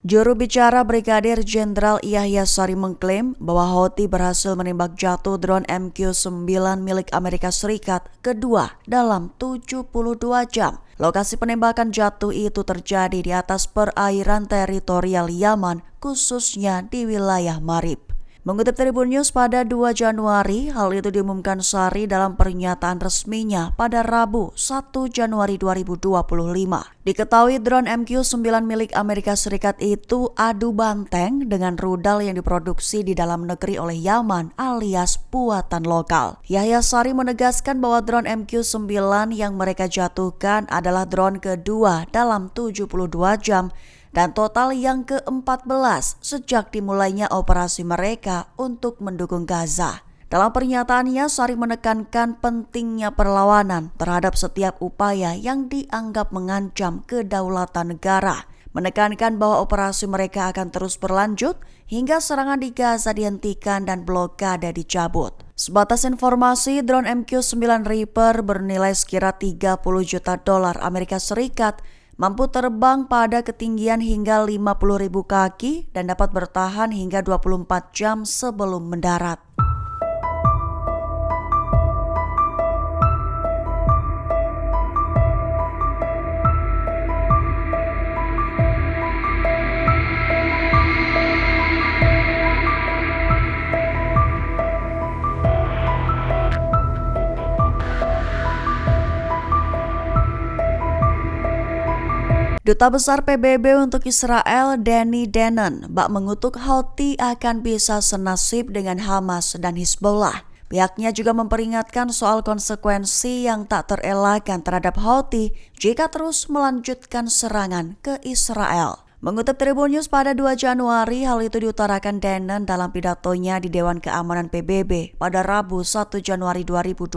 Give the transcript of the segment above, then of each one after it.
Juru bicara Brigadir Jenderal Yahya Sari mengklaim bahwa Houthi berhasil menembak jatuh drone MQ-9 milik Amerika Serikat kedua dalam 72 jam. Lokasi penembakan jatuh itu terjadi di atas perairan teritorial Yaman, khususnya di wilayah Marib. Mengutip Tribun News pada 2 Januari, hal itu diumumkan Sari dalam pernyataan resminya pada Rabu 1 Januari 2025. Diketahui drone MQ-9 milik Amerika Serikat itu adu banteng dengan rudal yang diproduksi di dalam negeri oleh Yaman alias buatan lokal. Yahya Sari menegaskan bahwa drone MQ-9 yang mereka jatuhkan adalah drone kedua dalam 72 jam dan total yang ke-14 sejak dimulainya operasi mereka untuk mendukung Gaza. Dalam pernyataannya, Sari menekankan pentingnya perlawanan terhadap setiap upaya yang dianggap mengancam kedaulatan negara, menekankan bahwa operasi mereka akan terus berlanjut hingga serangan di Gaza dihentikan dan blokade dicabut. Sebatas informasi, drone MQ-9 Reaper bernilai sekira $30 juta Amerika Serikat mampu terbang pada ketinggian hingga 50.000 kaki dan dapat bertahan hingga 24 jam sebelum mendarat. Duta Besar PBB untuk Israel, Danny Danon, bak mengutuk Houthi akan bisa senasib dengan Hamas dan Hizbollah. Pihaknya juga memperingatkan soal konsekuensi yang tak terelakkan terhadap Houthi jika terus melanjutkan serangan ke Israel. Mengutip Tribun News pada 2 Januari, hal itu diutarakan Danon dalam pidatonya di Dewan Keamanan PBB pada Rabu 1 Januari 2025.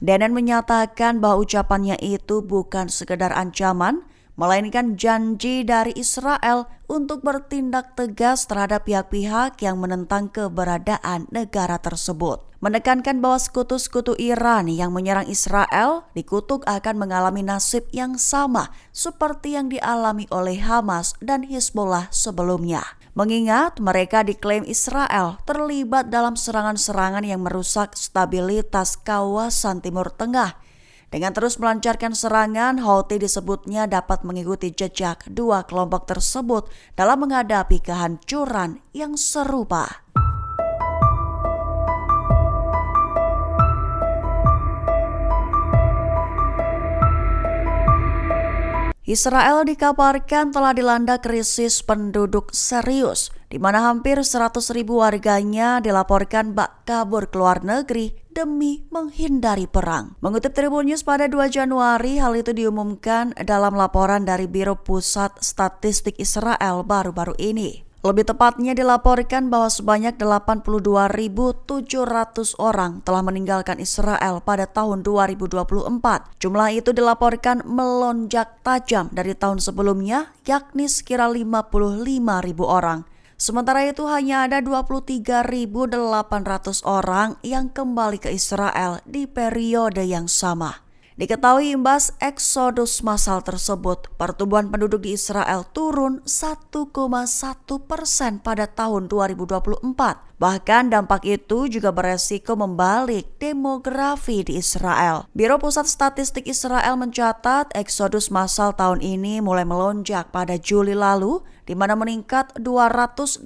Danon menyatakan bahwa ucapannya itu bukan sekedar ancaman, melainkan janji dari Israel untuk bertindak tegas terhadap pihak-pihak yang menentang keberadaan negara tersebut. Menekankan bahwa sekutu-sekutu Iran yang menyerang Israel dikutuk akan mengalami nasib yang sama seperti yang dialami oleh Hamas dan Hizbollah sebelumnya. Mengingat mereka diklaim Israel terlibat dalam serangan-serangan yang merusak stabilitas kawasan Timur Tengah. Dengan terus melancarkan serangan, Houthi disebutnya dapat mengikuti jejak dua kelompok tersebut dalam menghadapi kehancuran yang serupa. Israel dikabarkan telah dilanda krisis penduduk serius, di mana hampir 100.000 warganya dilaporkan bak kabur ke luar negeri demi menghindari perang. Mengutip Tribun News pada 2 Januari, hal itu diumumkan dalam laporan dari Biro Pusat Statistik Israel baru-baru ini. Lebih tepatnya dilaporkan bahwa sebanyak 82.700 orang telah meninggalkan Israel pada tahun 2024. Jumlah itu dilaporkan melonjak tajam dari tahun sebelumnya, yakni sekira 55.000 orang. Sementara itu hanya ada 23.800 orang yang kembali ke Israel di periode yang sama. Diketahui imbas eksodus massal tersebut, pertumbuhan penduduk di Israel turun 1,1% pada tahun 2024. Bahkan dampak itu juga beresiko membalik demografi di Israel. Biro Pusat Statistik Israel mencatat eksodus massal tahun ini mulai melonjak pada Juli lalu, di mana meningkat 285%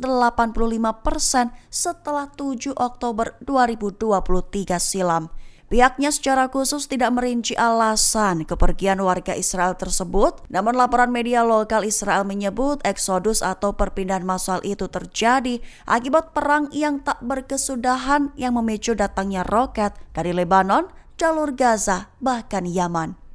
setelah 7 Oktober 2023 silam. Pihaknya secara khusus tidak merinci alasan kepergian warga Israel tersebut, namun laporan media lokal Israel menyebut eksodus atau perpindahan massal itu terjadi akibat perang yang tak berkesudahan yang memicu datangnya roket dari Lebanon, jalur Gaza, bahkan Yaman.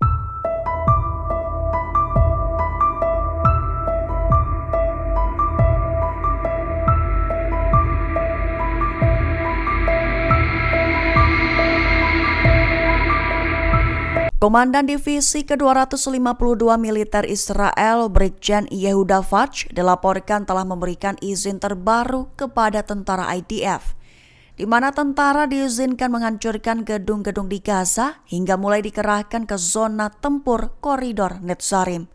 Komandan Divisi ke-252 Militer Israel, Brigjen Yehuda Fach, dilaporkan telah memberikan izin terbaru kepada tentara IDF, di mana tentara diizinkan menghancurkan gedung-gedung di Gaza hingga mulai dikerahkan ke zona tempur koridor Netzarim.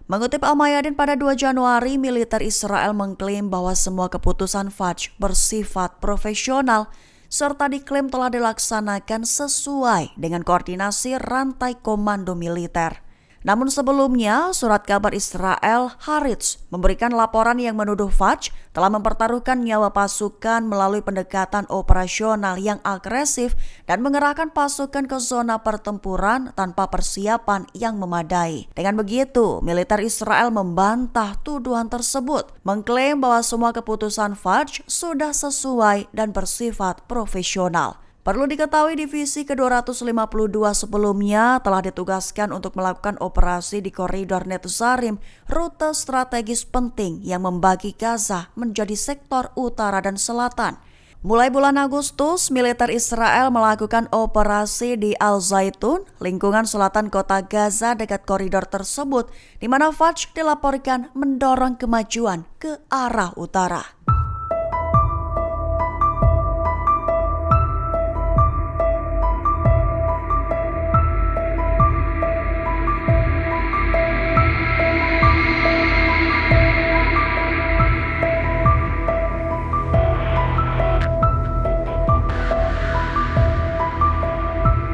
Mengutip Al-Mayadin pada 2 Januari, militer Israel mengklaim bahwa semua keputusan Fajr bersifat profesional serta diklaim telah dilaksanakan sesuai dengan koordinasi rantai komando militer. Namun sebelumnya, surat kabar Israel Haaretz memberikan laporan yang menuduh Fajr telah mempertaruhkan nyawa pasukan melalui pendekatan operasional yang agresif dan mengerahkan pasukan ke zona pertempuran tanpa persiapan yang memadai. Dengan begitu, militer Israel membantah tuduhan tersebut, mengklaim bahwa semua keputusan Fajr sudah sesuai dan bersifat profesional. Perlu diketahui divisi ke-252 sebelumnya telah ditugaskan untuk melakukan operasi di koridor Netzarim, rute strategis penting yang membagi Gaza menjadi sektor utara dan selatan. Mulai bulan Agustus, militer Israel melakukan operasi di Al-Zaitun, lingkungan selatan kota Gaza dekat koridor tersebut, di mana Fajr dilaporkan mendorong kemajuan ke arah utara.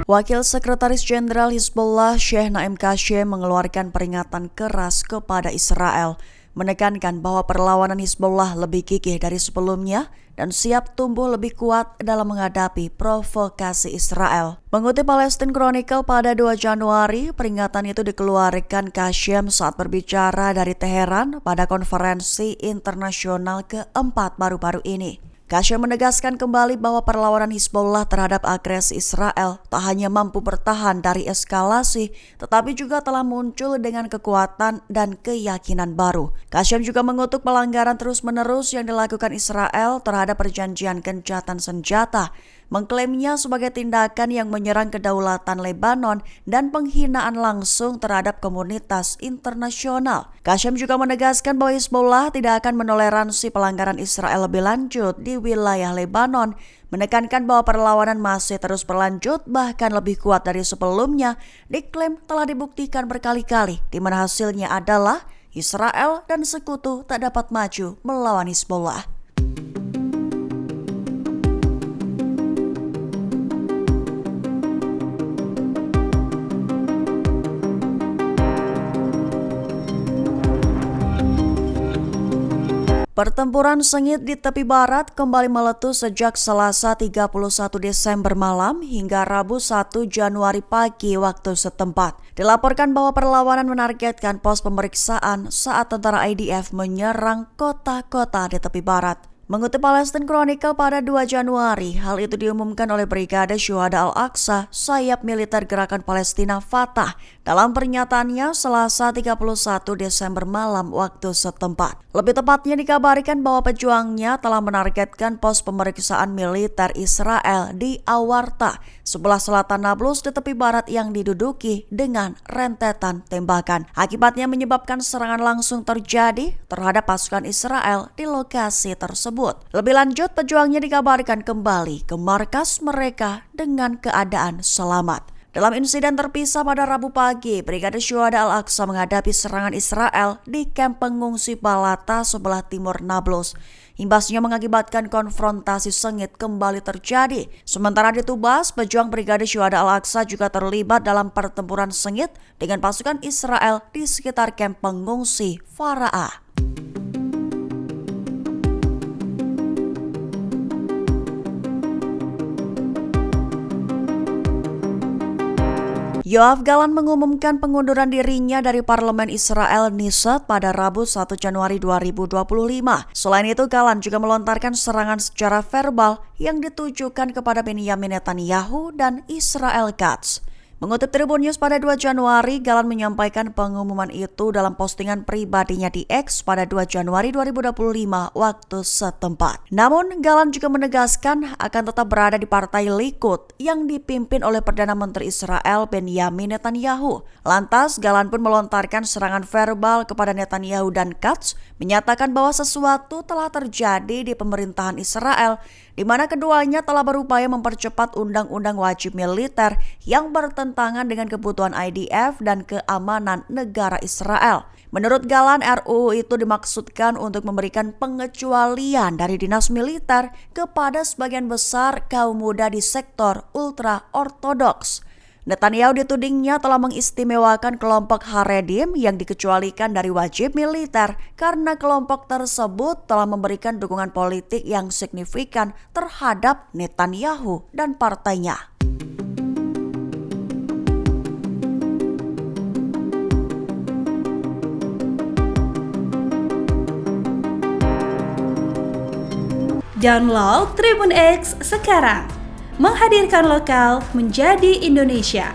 Wakil Sekretaris Jenderal Hizbullah Sheikh Naim Qassem mengeluarkan peringatan keras kepada Israel, menekankan bahwa perlawanan Hizbullah lebih gigih dari sebelumnya dan siap tumbuh lebih kuat dalam menghadapi provokasi Israel. Mengutip Palestine Chronicle pada 2 Januari, peringatan itu dikeluarkan Qassem saat berbicara dari Teheran pada konferensi internasional keempat baru-baru ini. Qassem menegaskan kembali bahwa perlawanan Hizbullah terhadap agresi Israel tak hanya mampu bertahan dari eskalasi, tetapi juga telah muncul dengan kekuatan dan keyakinan baru. Qassem juga mengutuk pelanggaran terus-menerus yang dilakukan Israel terhadap perjanjian gencatan senjata, mengklaimnya sebagai tindakan yang menyerang kedaulatan Lebanon dan penghinaan langsung terhadap komunitas internasional. Qassem juga menegaskan bahwa Hizbullah tidak akan menoleransi pelanggaran Israel lebih lanjut di wilayah Lebanon, menekankan bahwa perlawanan masih terus berlanjut bahkan lebih kuat dari sebelumnya, diklaim telah dibuktikan berkali-kali, di mana hasilnya adalah Israel dan sekutu tak dapat maju melawan Hizbullah. Pertempuran sengit di tepi barat kembali meletus sejak Selasa 31 Desember malam hingga Rabu 1 Januari pagi waktu setempat. Dilaporkan bahwa perlawanan menargetkan pos pemeriksaan saat tentara IDF menyerang kota-kota di tepi barat. Mengutip Palestine Chronicle pada 2 Januari, hal itu diumumkan oleh Brigade Syuhada Al-Aqsa, sayap militer gerakan Palestina Fatah, dalam pernyataannya Selasa 31 Desember malam waktu setempat. Lebih tepatnya dikabarkan bahwa pejuangnya telah menargetkan pos pemeriksaan militer Israel di Awarta, sebelah selatan Nablus di tepi barat yang diduduki dengan rentetan tembakan. Akibatnya menyebabkan serangan langsung terjadi terhadap pasukan Israel di lokasi tersebut. Lebih lanjut, pejuangnya dikabarkan kembali ke markas mereka dengan keadaan selamat. Dalam insiden terpisah pada Rabu pagi, Brigade Syuhada Al-Aqsa menghadapi serangan Israel di kamp pengungsi Balata sebelah timur Nablus. Imbasnya mengakibatkan konfrontasi sengit kembali terjadi. Sementara di Tubas, pejuang Brigade Syuhada Al-Aqsa juga terlibat dalam pertempuran sengit dengan pasukan Israel di sekitar kamp pengungsi Faraa. Yoav Galan mengumumkan pengunduran dirinya dari Parlemen Israel Knesset pada Rabu 1 Januari 2025. Selain itu, Galan juga melontarkan serangan secara verbal yang ditujukan kepada Benyamin Netanyahu dan Israel Katz. Mengutip Tribun News pada 2 Januari, Galan menyampaikan pengumuman itu dalam postingan pribadinya di X pada 2 Januari 2025 waktu setempat. Namun, Galan juga menegaskan akan tetap berada di Partai Likud yang dipimpin oleh Perdana Menteri Israel Benyamin Netanyahu. Lantas, Galan pun melontarkan serangan verbal kepada Netanyahu dan Katz, menyatakan bahwa sesuatu telah terjadi di pemerintahan Israel, di mana keduanya telah berupaya mempercepat undang-undang wajib militer yang bertentangan bertentangan dengan kebutuhan IDF dan keamanan negara Israel. Menurut Galan, RUU itu dimaksudkan untuk memberikan pengecualian dari dinas militer kepada sebagian besar kaum muda di sektor ultra-ortodoks. Netanyahu ditudingnya telah mengistimewakan kelompok Haredim yang dikecualikan dari wajib militer karena kelompok tersebut telah memberikan dukungan politik yang signifikan terhadap Netanyahu dan partainya. Download Tribun X sekarang, menghadirkan lokal menjadi Indonesia.